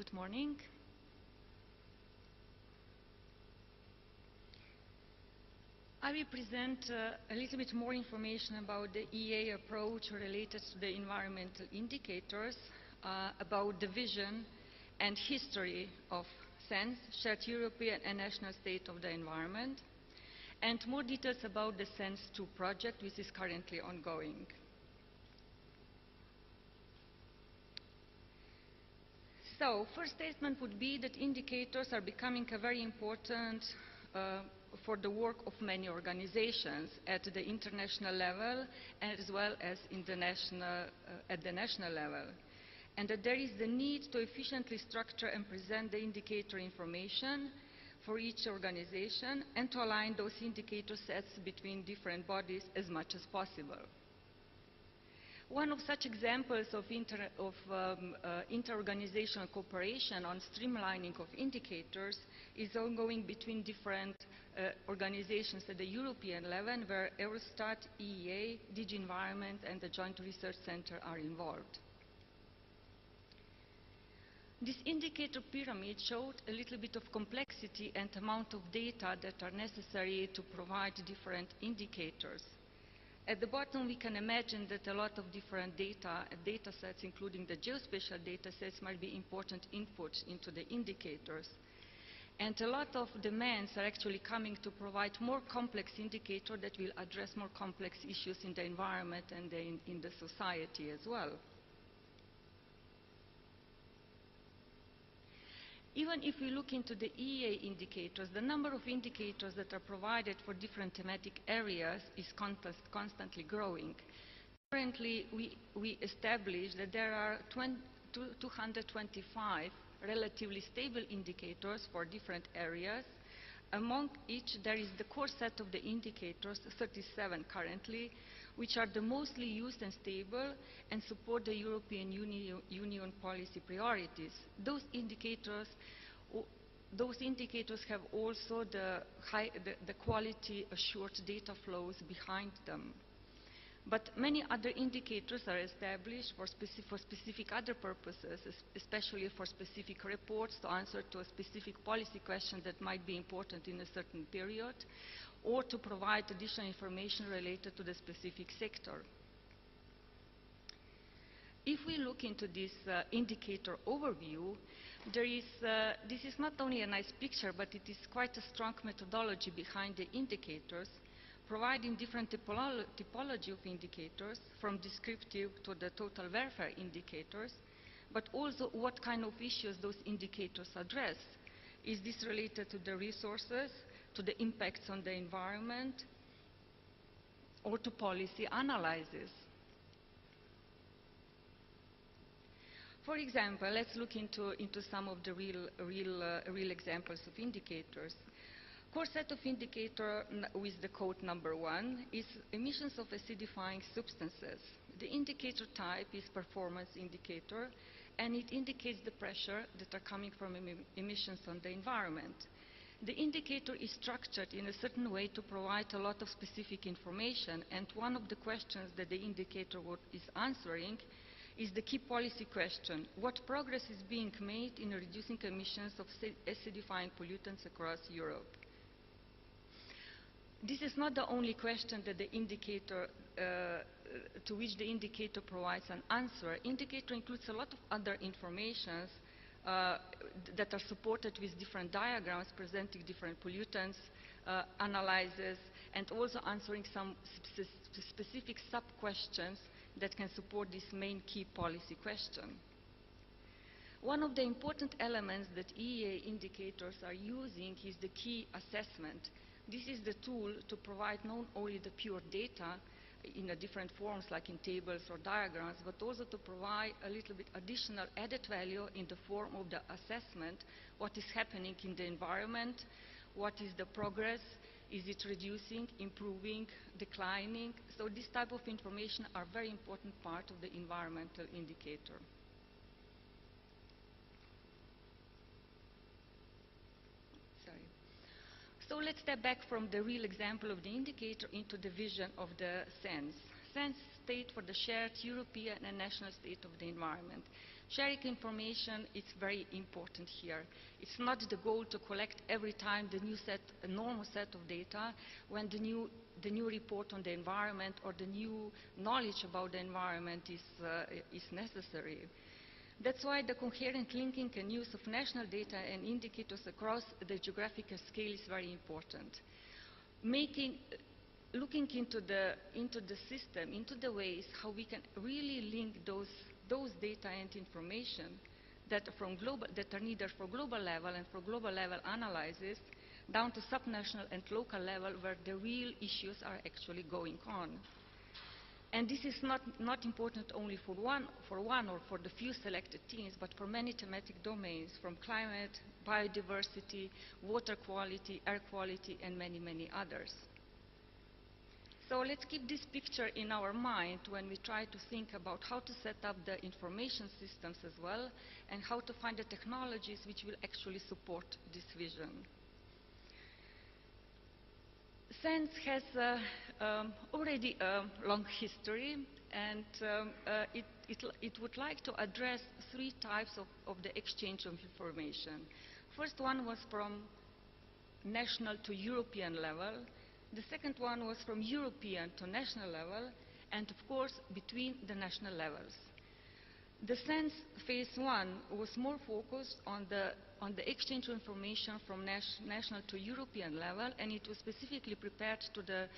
Good morning. I will present a little bit more information about the EA approach related to the environmental indicators, about the vision and history of SENS, Shared European and National State of the Environment, and more details about the SENS 2 project, which is currently ongoing. So, first statement would be that indicators are becoming a very important for the work of many organizations at the international level as well as at the national level. And that there is the need to efficiently structure and present the indicator information for each organization and to align those indicator sets between different bodies as much as possible. One of such examples of inter-organizational cooperation on streamlining of indicators is ongoing between different organizations at the European level, where Eurostat, EEA, DG Environment and the Joint Research Center are involved. This indicator pyramid showed a little bit of complexity and amount of data that are necessary to provide different indicators. At the bottom, we can imagine that a lot of different data sets, including the geospatial data sets, might be important inputs into the indicators. And a lot of demands are actually coming to provide more complex indicators that will address more complex issues in the environment and in the society as well. Even if we look into the EA indicators, the number of indicators that are provided for different thematic areas is constantly growing. Currently, we established that there are 225 relatively stable indicators for different areas. Among each, there is the core set of the indicators, 37 currently, which are the mostly used and stable and support the European Union policy priorities. Those indicators have also the quality assured data flows behind them. But many other indicators are established for specific other purposes, especially for specific reports to answer to a specific policy question that might be important in a certain period, or to provide additional information related to the specific sector. If we look into this indicator overview, this is not only a nice picture, but it is quite a strong methodology behind the indicators, providing different typology of indicators, from descriptive to the total welfare indicators, but also what kind of issues those indicators address. Is this related to the resources, to the impacts on the environment, or to policy analysis? For example, let's look into some of the real examples of indicators. Core set of indicator with the code number 1 is emissions of acidifying substances. The indicator type is performance indicator, and it indicates the pressure that are coming from emissions on the environment. The indicator is structured in a certain way to provide a lot of specific information, and one of the questions that the indicator is answering is the key policy question: what progress is being made in reducing emissions of acidifying pollutants across Europe? This is not the only question that the indicator, to which the indicator provides an answer. Indicator includes a lot of other information that are supported with different diagrams presenting different pollutants, analyses, and also answering some specific sub-questions that can support this main key policy question. One of the important elements that EEA indicators are using is the key assessment. This is the tool to provide not only the pure data in different forms like in tables or diagrams, but also to provide a little bit additional added value in the form of the assessment, what is happening in the environment, what is the progress, is it reducing, improving, declining. So this type of information are very important part of the environmental indicator. So let's step back from the real example of the indicator into the vision of the SENS. SENS state for the shared European and national state of the environment. Sharing information is very important here. It's not the goal to collect every time the new set, a normal set of data when the new report on the environment or the new knowledge about the environment is necessary. That's why the coherent linking and use of national data and indicators across the geographical scale is very important. Looking into the system, into the ways how we can really link those data and information that are needed for global level and for global level analysis down to subnational and local level where the real issues are actually going on. And this is not important only for one or for the few selected teams, but for many thematic domains, from climate, biodiversity, water quality, air quality, and many, many others. So let's keep this picture in our mind when we try to think about how to set up the information systems as well, and how to find the technologies which will actually support this vision. SENS has already a long history, and it would like to address three types of the exchange of information. First one was from national to European level. The second one was from European to national level, and of course between the national levels. The SENS phase one was more focused on the exchange of information from national to European level, and it was specifically prepared to the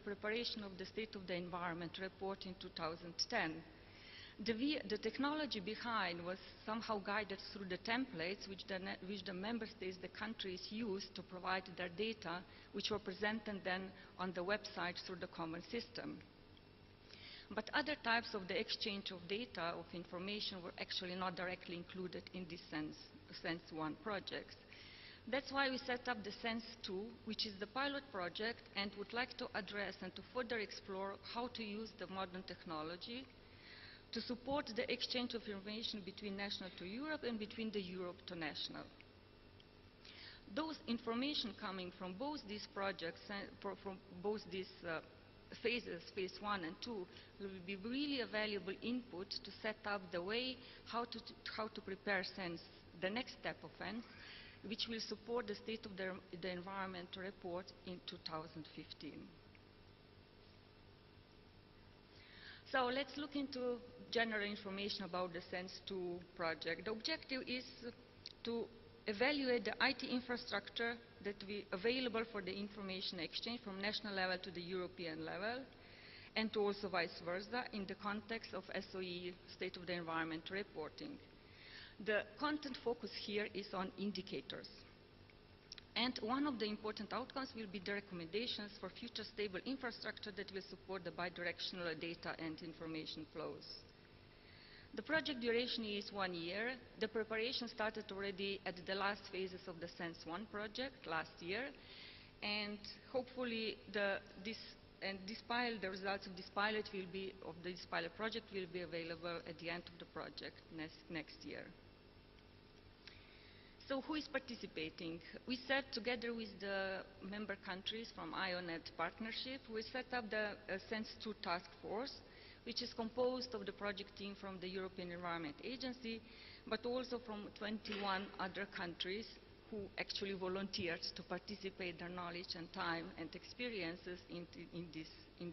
preparation of the State of the Environment report in 2010. The technology behind was somehow guided through the templates which the member states, the countries used to provide their data, which were presented then on the website through the common system. But other types of the exchange of data, of information, were actually not directly included in this SENS 1 project. That's why we set up the SENS 2, which is the pilot project, and would like to address and to further explore how to use the modern technology to support the exchange of information between national to Europe and between the Europe to national. Those information coming from both these projects, from both these phases, phase 1 and 2, will be really a valuable input to set up the way how to prepare SENS, the next step of SENS, which will support the State of the Environment report in 2015. So let's look into general information about the SENS 2 project. The objective is to evaluate the IT infrastructure that will be available for the information exchange from national level to the European level, and also vice versa in the context of SOE, State of the Environment reporting. The content focus here is on indicators. And one of the important outcomes will be the recommendations for future stable infrastructure that will support the bidirectional data and information flows. The project duration is 1 year. The preparation started already at the last phases of the SENS 1 project last year. And hopefully the results of this pilot project will be available at the end of the project next year. So who is participating? We set together with the member countries from IONET partnership, we set up the SENS 2 task force, which is composed of the project team from the European Environment Agency, but also from 21 other countries who actually volunteered to participate their knowledge and time and experiences in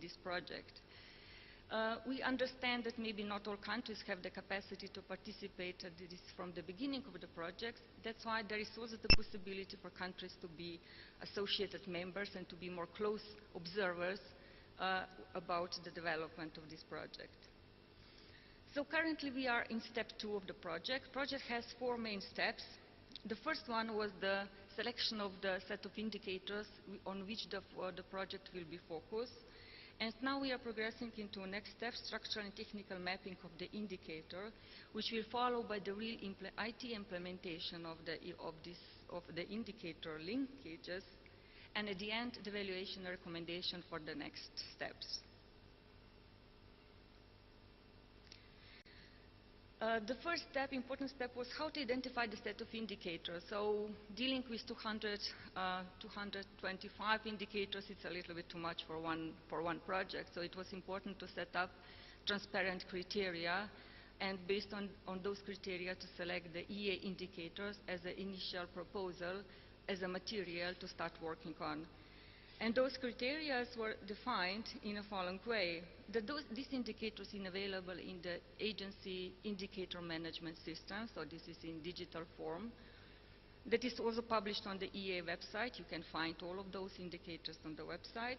this project. We understand that maybe not all countries have the capacity to participate from the beginning of the project. That's why there is also the possibility for countries to be associated members and to be more close observers about the development of this project. So currently we are in step 2 of the project. The project has 4 main steps. The first one was the selection of the set of indicators on which the project will be focused. And now we are progressing into a next step, structural and technical mapping of the indicator, which will follow by the real IT implementation of the indicator linkages, and at the end, the evaluation recommendation for the next steps. The first step, important step, was how to identify the set of indicators. So dealing with 225 indicators, it's a little bit too much for one project. So it was important to set up transparent criteria and based on those criteria to select the EA indicators as an initial proposal, as a material to start working on. And those criteria were defined in a following way, that these indicators are available in the agency indicator management system, so this is in digital form. That is also published on the EA website. You can find all of those indicators on the website.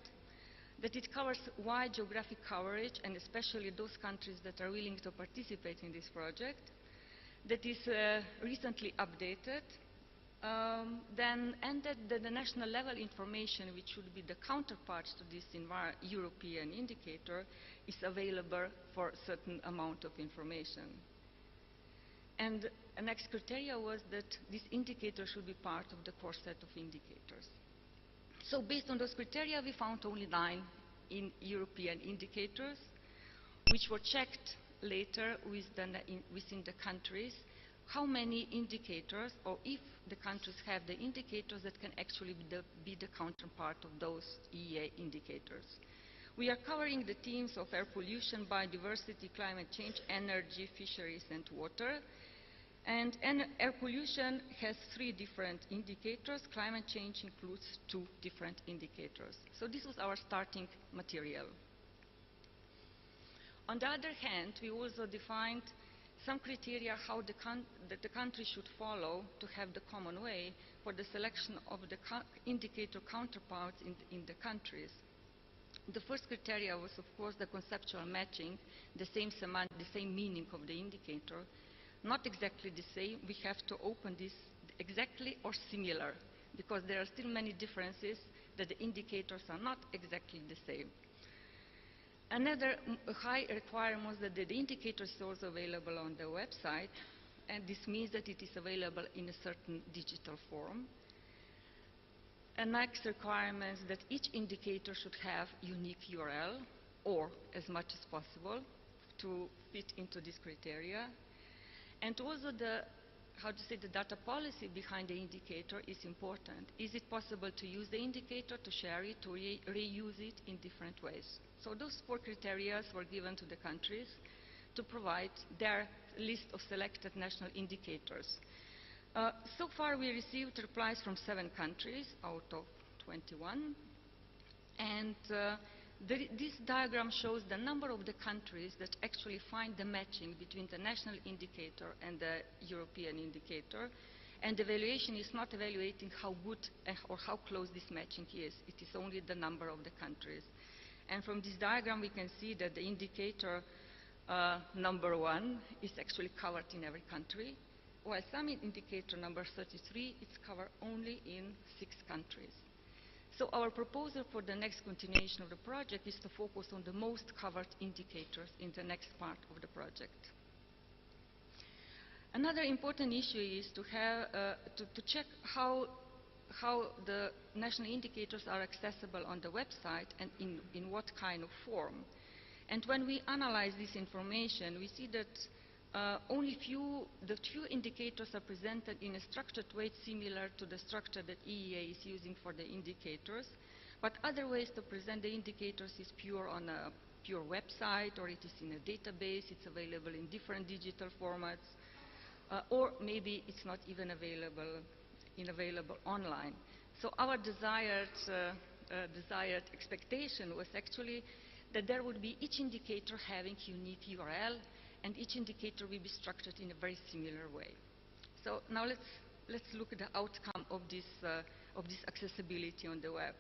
That it covers wide geographic coverage, and especially those countries that are willing to participate in this project. That is recently updated. And that the national level information, which should be the counterpart to this European indicator, is available for a certain amount of information. And the next criteria was that this indicator should be part of the core set of indicators. So based on those criteria, we found only 9 European indicators, which were checked later within the countries, how many indicators, or if the countries have the indicators that can actually be the counterpart of those EEA indicators. We are covering the themes of air pollution, biodiversity, climate change, energy, fisheries, and water. And air pollution has 3 different indicators. Climate change includes 2 different indicators. So this was our starting material. On the other hand, we also defined some criteria that the country should follow to have the common way for the selection of the indicator counterparts in the countries. The first criteria was, of course, the conceptual matching, the same meaning of the indicator. Not exactly the same. We have to open this exactly or similar, because there are still many differences that the indicators are not exactly the same. Another high requirement was that the indicator is also available on the website, and this means that it is available in a certain digital form. A next requirement is that each indicator should have unique URL, or as much as possible, to fit into this criteria. And also the data policy behind the indicator is important. Is it possible to use the indicator, to share it, to reuse it in different ways? So those 4 criteria were given to the countries to provide their list of selected national indicators. So far we received replies from 7 countries out of 21. And this diagram shows the number of the countries that actually find the matching between the national indicator and the European indicator. And the evaluation is not evaluating how good or how close this matching is. It is only the number of the countries. And from this diagram, we can see that the indicator number 1 is actually covered in every country, while some indicator number 33 is covered only in 6 countries. So our proposal for the next continuation of the project is to focus on the most covered indicators in the next part of the project. Another important issue is to check how the national indicators are accessible on the website and in what kind of form. And when we analyze this information, we see that the few indicators are presented in a structured way similar to the structure that EEA is using for the indicators, but other ways to present the indicators is on a pure website, or it is in a database, it's available in different digital formats, or maybe it's not even available online. So our desired expectation was actually that there would be each indicator having unique URL, and each indicator will be structured in a very similar way. So now let's look at the outcome of this accessibility on the web.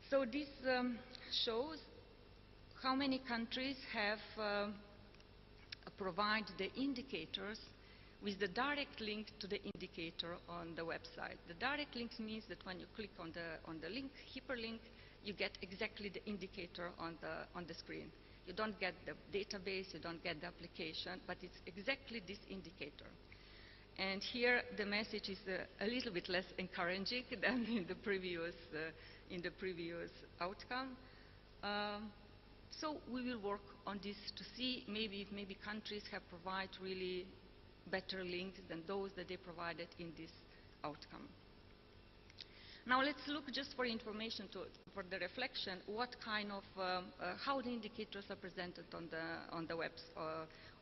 So this shows how many countries have provided the indicators with the direct link to the indicator on the website. The direct link means that when you click on the link, hyperlink, you get exactly the indicator on the screen. You don't get the database, you don't get the application, but it's exactly this indicator. And here the message is a little bit less encouraging than in the previous outcome. So we will work on this to see maybe countries have provided really better links than those that they provided in this outcome. Now let's look just for information, for the reflection, what kind of, how the indicators are presented on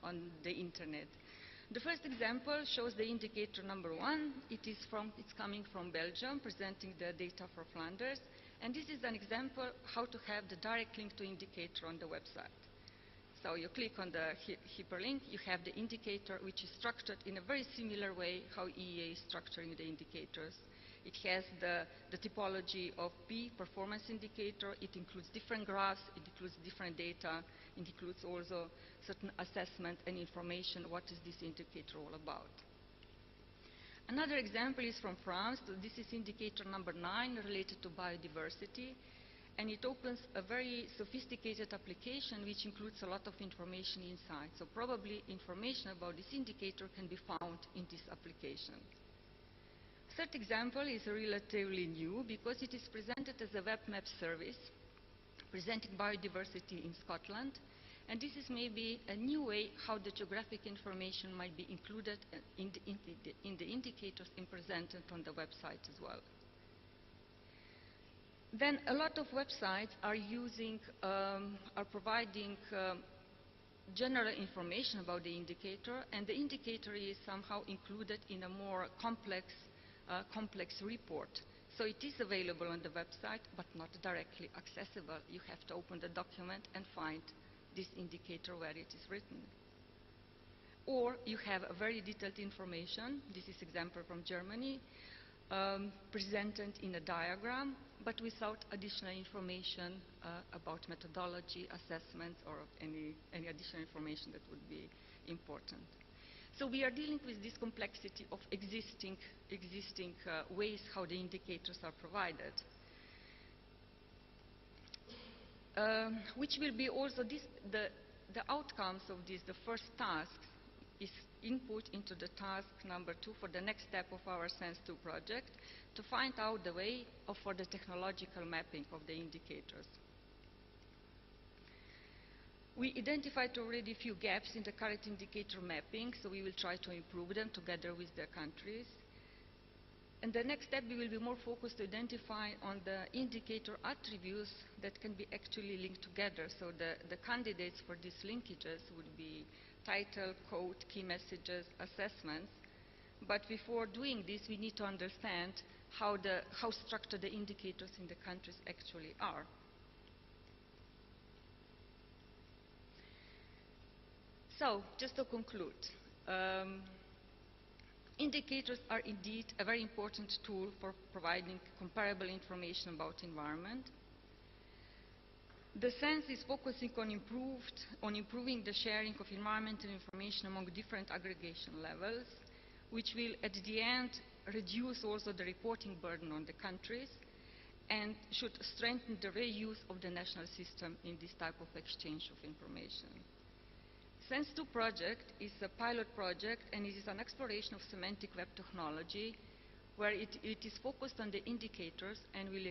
on the internet. The first example shows the indicator number 1. It's coming from Belgium, presenting the data for Flanders. And this is an example how to have the direct link to indicator on the website. So you click on the hyperlink, you have the indicator, which is structured in a very similar way how EEA is structuring the indicators. It has the typology of P, performance indicator. It includes different graphs. It includes different data. It includes also certain assessment and information. What is this indicator all about? Another example is from France. So this is indicator number 9 related to biodiversity. And it opens a very sophisticated application which includes a lot of information inside. So probably information about this indicator can be found in this application. Third example is relatively new because it is presented as a web map service presenting biodiversity in Scotland. And this is maybe a new way how the geographic information might be included in the indicators and presented on the website as well. Then a lot of websites are providing general information about the indicator, and the indicator is somehow included in a more complex report. So it is available on the website, but not directly accessible. You have to open the document and find this indicator where it is written. Or you have a very detailed information. This is example from Germany, presented in a diagram, but without additional information about methodology, assessments, or any additional information that would be important. So we are dealing with this complexity of existing ways how the indicators are provided, which will be also the outcomes of this. The first task is input into the task number 2 for the next step of our Sense2 project to find out the way for the technological mapping of the indicators. We identified already a few gaps in the current indicator mapping, so we will try to improve them together with the countries. And the next step, we will be more focused to identify on the indicator attributes that can be actually linked together. So the candidates for these linkages would be title, code, key messages, assessments. But before doing this, we need to understand how structured the indicators in the countries actually are. So, just to conclude, indicators are indeed a very important tool for providing comparable information about environment. The Sense is focusing on improving the sharing of environmental information among different aggregation levels, which will, at the end, reduce also the reporting burden on the countries and should strengthen the reuse of the national system in this type of exchange of information. Sense2 project is a pilot project, and it is an exploration of semantic web technology where it is focused on the indicators and will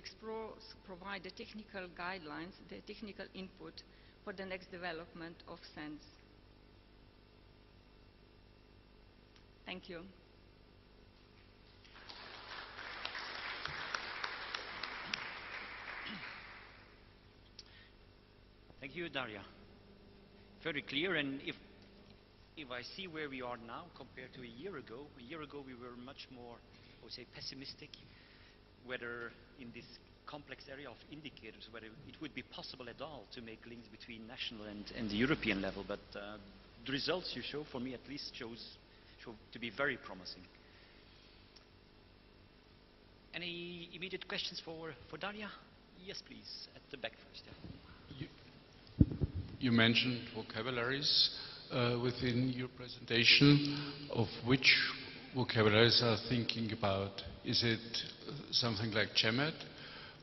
provide the technical guidelines, the technical input for the next development of Sense. Thank you. Thank you, Darja. Very clear, and if I see where we are now compared to a year ago we were much more, I would say, pessimistic whether in this complex area of indicators, whether it would be possible at all to make links between national and the European level, but the results you show, for me at least, show to be very promising. Any immediate questions for Darja? Yes, please, at the back first. Yeah. You mentioned vocabularies within your presentation. Of which vocabularies are thinking about? Is it something like GEMAT,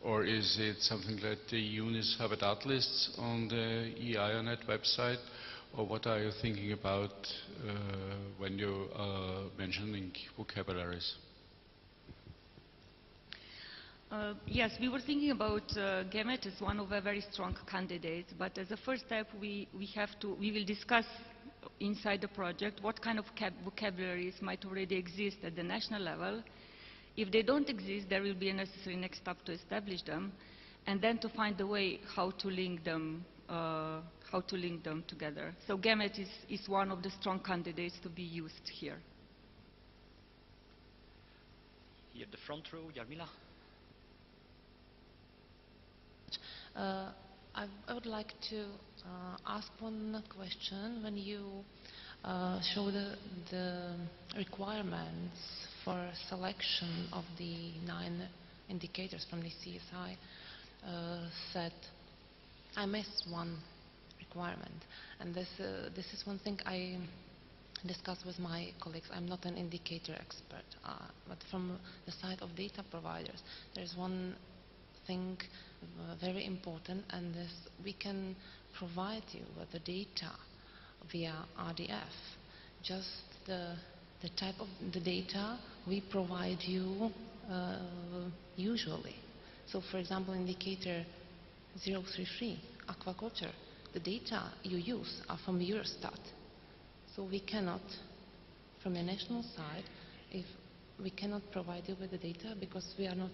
or is it something like the UNIS Habitat lists on the EIONET website? Or what are you thinking about when you are mentioning vocabularies? Yes, we were thinking about GEMAT as one of the very strong candidates, but as a first step we will discuss inside the project what kind of vocabularies might already exist at the national level If they don't exist, there will be a necessary next step to establish them, and then to find a way how to link them together. So GAMET is one of the strong candidates to be used here. Here, the front row, Jarmila. I would like to ask one question. When you show the requirements for selection of the 9 indicators from the CSI set, I missed one requirement, and this is one thing I discussed with my colleagues. I'm not an indicator expert, but from the side of data providers, there's one thing very important, and this: we can provide you with the data via RDF, just the type of the data we provide you usually. So, for example, indicator 033, aquaculture, the data you use are from Eurostat. So we cannot, from the national side, if we cannot provide you with the data because we are not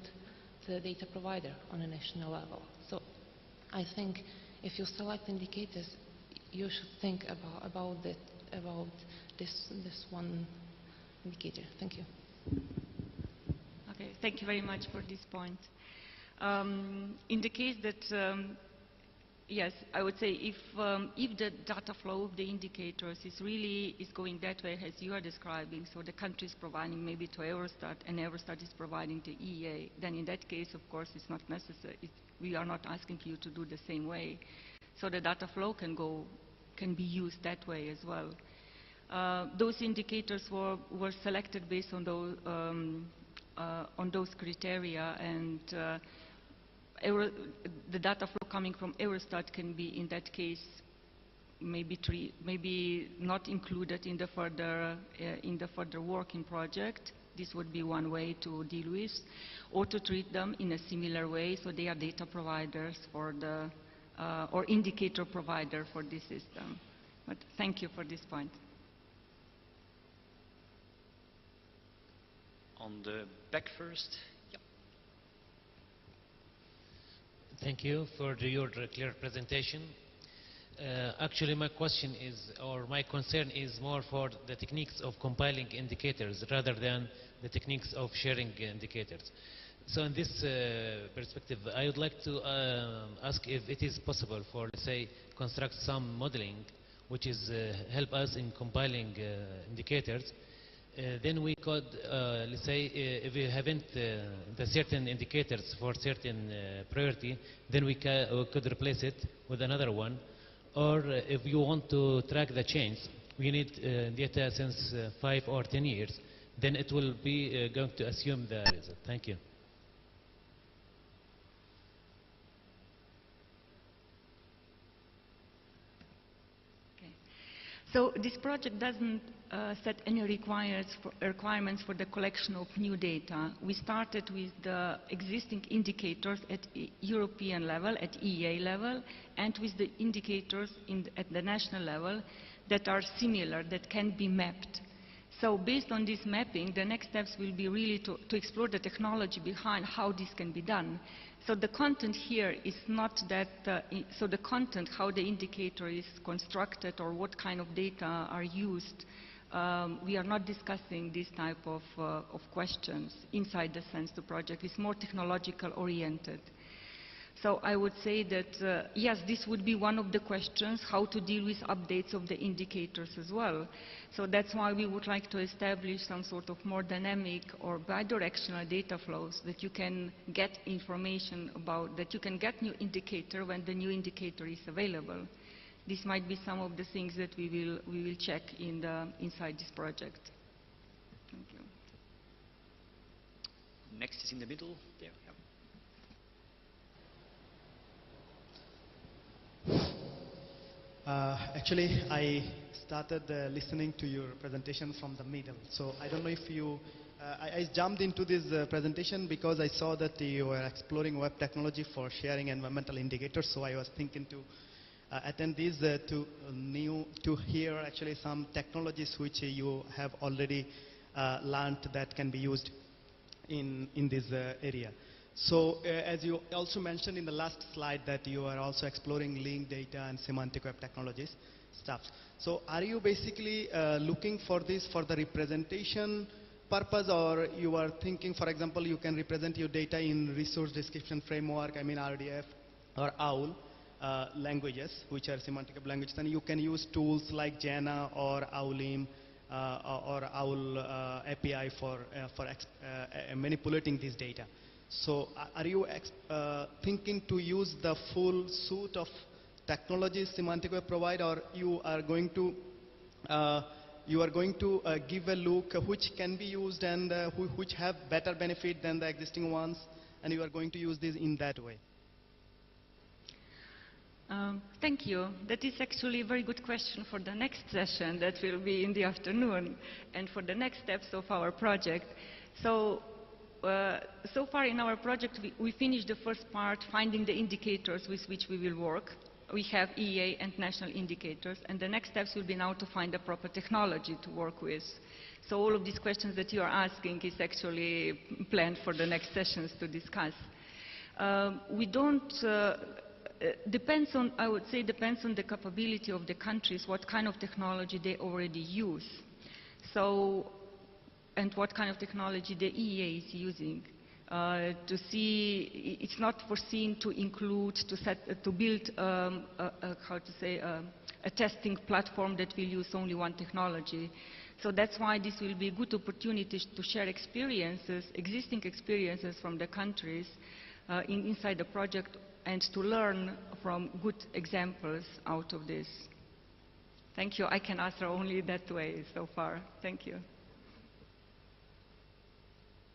the data provider on a national level. So I think if you select indicators, you should think about this one indicator. Thank you. Okay, thank you very much for this point. In the case that, yes, I would say if the data flow of the indicators is going that way as you are describing, so the country is providing maybe to Eurostat and Eurostat is providing to EEA, then in that case, of course, it's not necessary. We are not asking you to do the same way. So the data flow can be used that way as well. Those indicators were selected based on those criteria, and the data flow coming from Eurostat can be, in that case, maybe not included in the further working project. This would be one way to deal with, or to treat them in a similar way, so they are data providers for the or indicator provider for this system. But thank you for this point. On the back first. Yeah. Thank you for your clear presentation. Actually, my question is, or my concern is more for the techniques of compiling indicators rather than the techniques of sharing indicators. So in this perspective, I would like to ask if it is possible for, let's say, construct some modeling which is help us in compiling indicators. Then we could, let's say, if we haven't the certain indicators for certain priority, then we could replace it with another one. Or if you want to track the change, we need data since 5 or 10 years, then it will be going to assume the result. Thank you. So this project doesn't set any requirements for the collection of new data. We started with the existing indicators at European level, at EEA level, and with the indicators at the national level that are similar, that can be mapped. So based on this mapping, the next steps will be really to explore the technology behind how this can be done. So the content here is not that, so the content, how the indicator is constructed or what kind of data are used, we are not discussing this type of questions inside the Sense2 project. It's more technological oriented. So I would say that, yes, this would be one of the questions, how to deal with updates of the indicators as well. So that's why we would like to establish some sort of more dynamic or bidirectional data flows that you can get information about, that you can get new indicator when the new indicator is available. This might be some of the things that we will check inside this project. Thank you. Next is in the middle there. Yeah. Actually, I started listening to your presentation from the middle. So I don't know if you, I jumped into this presentation because I saw that you were exploring web technology for sharing environmental indicators. So I was thinking to attend this to hear actually some technologies which you have already learned that can be used in this area. So as you also mentioned in the last slide that you are also exploring link data and semantic web technologies stuff. So are you basically looking for this for the representation purpose, or you are thinking, for example, you can represent your data in resource description framework, I mean RDF or OWL languages, which are semantic web languages, and you can use tools like Jana or OWLIM or OWL API for manipulating this data. So are you thinking to use the full suite of technologies semantic web provide, or you are going to give a look which can be used and which have better benefit than the existing ones, and you are going to use this in that way? Thank you. That is actually a very good question for the next session that will be in the afternoon, and for the next steps of our project. So far in our project we finished the first part, finding the indicators with which we will work. We have EA and national indicators, and the next steps will be now to find the proper technology to work with. So all of these questions that you are asking is actually planned for the next sessions to discuss. We don't, depends on, I would say, depends on the capability of the countries, what kind of technology they already use. So, and what kind of technology the EA is using. To see, it's not foreseen to include, to build a testing platform that will use only one technology. So that's why this will be a good opportunity to share experiences, existing experiences from the countries inside the project, and to learn from good examples out of this. Thank you. I can answer only that way so far. Thank you.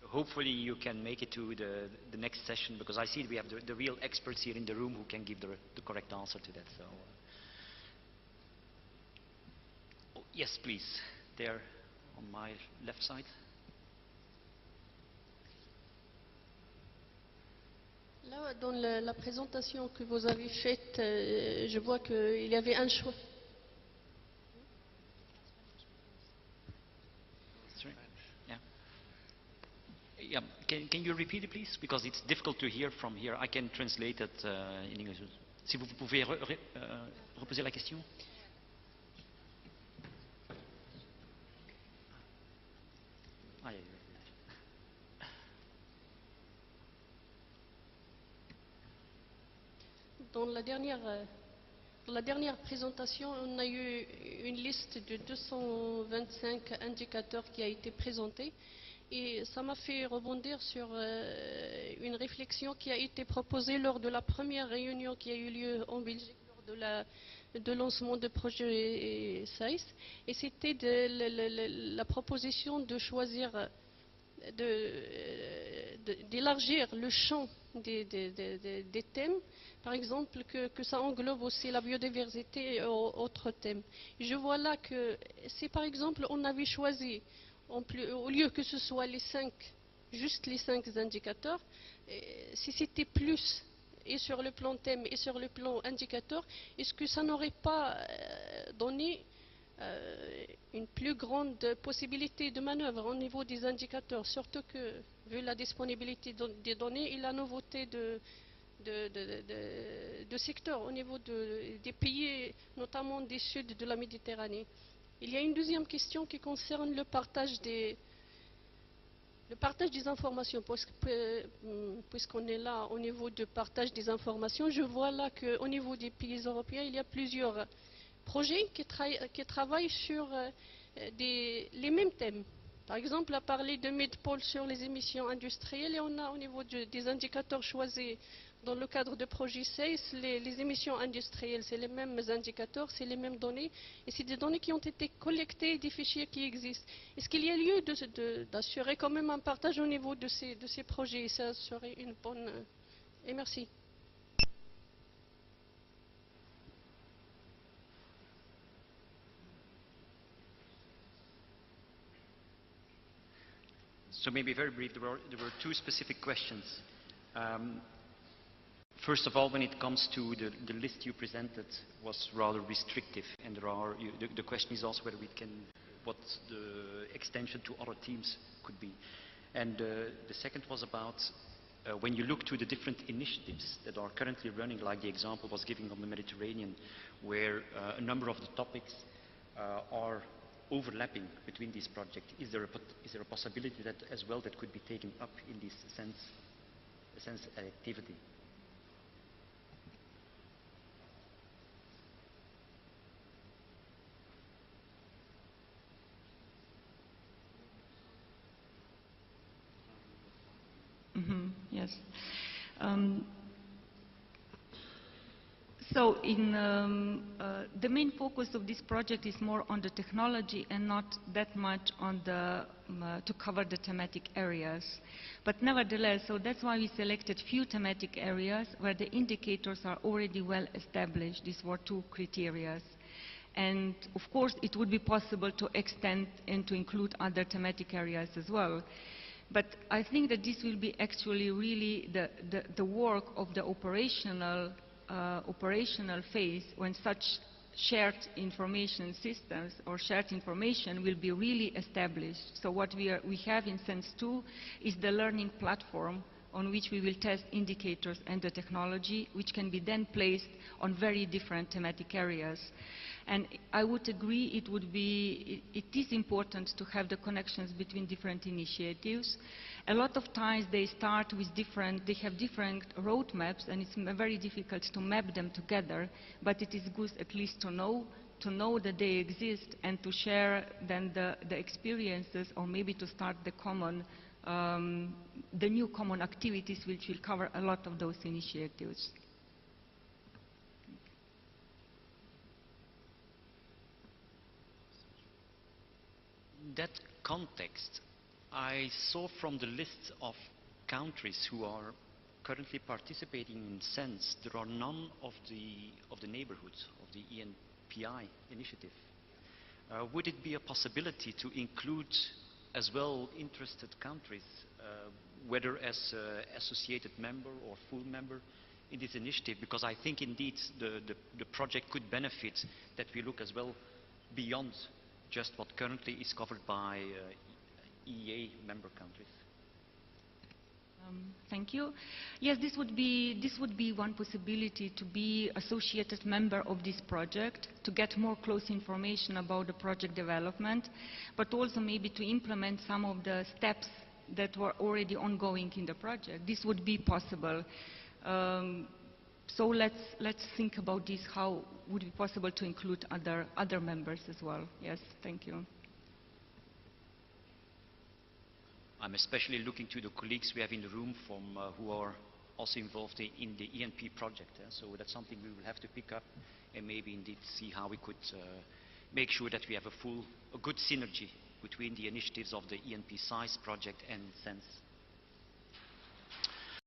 Hopefully you can make it to the next session, because I see we have the real experts here in the room who can give the correct answer to that. So, oh, yes, please, there on my left side. Là, dans la présentation que vous avez faite, je vois qu'il y avait un choix. Yeah. Can you repeat it, please? Because it's difficult to hear from here. I can translate it in English. Si vous pouvez reposer la question. Dans la dernière présentation, on a eu une liste de 225 indicateurs qui a été présentée. Et ça m'a fait rebondir sur une réflexion qui a été proposée lors de la première réunion qui a eu lieu en Belgique lors de lancement de projet SAIS. Et c'était la proposition de choisir, d'élargir le champ des thèmes, par exemple que ça englobe aussi la biodiversité et autres thèmes. Et je vois là que si par exemple on avait choisi, au lieu que ce soit juste les 5 indicateurs, si c'était plus, et sur le plan thème et sur le plan indicateur, est-ce que ça n'aurait pas donné une plus grande possibilité de manœuvre au niveau des indicateurs, surtout que, vu la disponibilité des données et la nouveauté de secteurs au niveau des pays, notamment du sud de la Méditerranée. Il y a une deuxième question qui concerne le partage des informations. Puisqu'on est là au niveau du partage des informations, je vois là qu'au niveau des pays européens, il y a plusieurs projets qui travaillent sur les mêmes thèmes. Par exemple, à parler de Medpol sur les émissions industrielles, et on a au niveau des indicateurs choisis dans le cadre de projet SAIS, les émissions industrielles, c'est les mêmes indicateurs, c'est les mêmes données, et c'est des données qui ont été collectées, des fichiers qui existent. Est-ce qu'il y a lieu d'assurer quand même un partage au niveau de ces projets? Ça serait une bonne... Et merci. So maybe very brief, there were 2 specific questions. First of all, when it comes to the list you presented was rather restrictive, and the question is also whether what the extension to other teams could be. And the second was about when you look to the different initiatives that are currently running, like the example was given on the Mediterranean, where a number of the topics are overlapping between these projects. Is there a possibility that as well that could be taken up in this sense activity? Yes. So the main focus of this project is more on the technology and not that much on the to cover the thematic areas. But nevertheless, so that's why we selected few thematic areas where the indicators are already well established. These were 2 criteria. And of course, it would be possible to extend and to include other thematic areas as well. But I think that this will be actually really the work of the operational phase, when such shared information systems or shared information will be really established. So what we have in Sense 2 is the learning platform on which we will test indicators and the technology, which can be then placed on very different thematic areas. And I would agree it is important to have the connections between different initiatives. A lot of times they start with they have different roadmaps, and it's very difficult to map them together, but it is good at least to know that they exist and to share then the experiences, or maybe to start the new common activities which will cover a lot of those initiatives. In that context, I saw from the list of countries who are currently participating in SENSE, there are none of the neighborhoods of the ENPI initiative. Would it be a possibility to include as well interested countries, whether as associated member or full member in this initiative? Because I think indeed the project could benefit that we look as well beyond just what currently is covered by EEA member countries. Thank you. Yes, this would be one possibility, to be associated member of this project, to get more close information about the project development, but also maybe to implement some of the steps that were already ongoing in the project. This would be possible. So let's think about this, how would it be possible to include other members as well. Yes, thank you. I'm especially looking to the colleagues we have in the room from who are also involved in the ENP project. So that's something we will have to pick up and maybe indeed see how we could make sure that we have a good synergy between the initiatives of the ENP SIZE project and SENSE.